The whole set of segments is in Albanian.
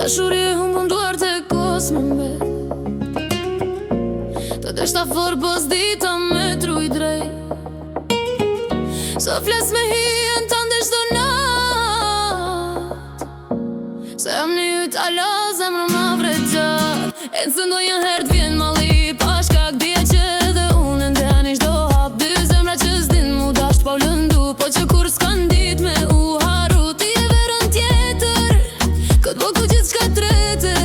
Dashuri munduar të kos më mbet. Të deshta for pos dita me truj drej. Sa fles me hien të ndesh do nat. Se jam një yt ala zemrë ma vrejtjar. E nësë ndonjë herë t'vjen mali pa shkak dje që dhe unë nden ish do hap. Dy zemra që s'din mu dasht pa u lëndu, po që kur s'kan dit me u haru. Ti e verën tjetër, këtë boku gjithë shka trete.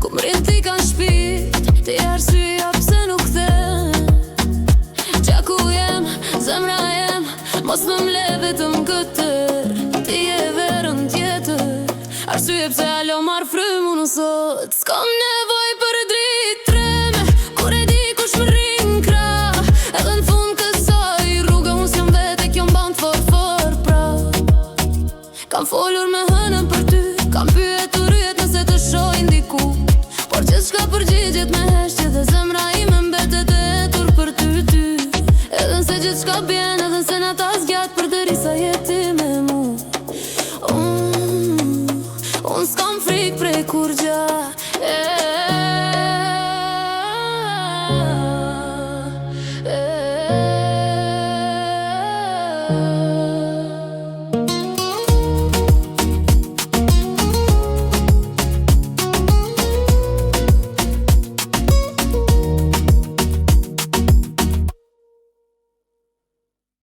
Ku m'rin ti kan shpit, ti arsyeja pse nuk them. Qa ku jem, zemra jem, mos më mle vetëm këtër. Ti e verën tjetër, arsye pse alo marr frymë unë sot. S'kam nevoj për dritë treme, kur e di kush më rrin krah. Edhe n'fund kësaj rruga unë s'jam vete, kjo m'ban t'for pra. Kam folur me hënën për ty, kam pyetur rryet nëse të shojnë diku. Por gjithçka përgjigjet me heshtje dhe zemra ime mbetet e etur për ty. Edhe nëse gjithçka bjen, edhe nëse nata zgjat përderisa jeti me mu. Unë s'kam frik prej kur gjatë.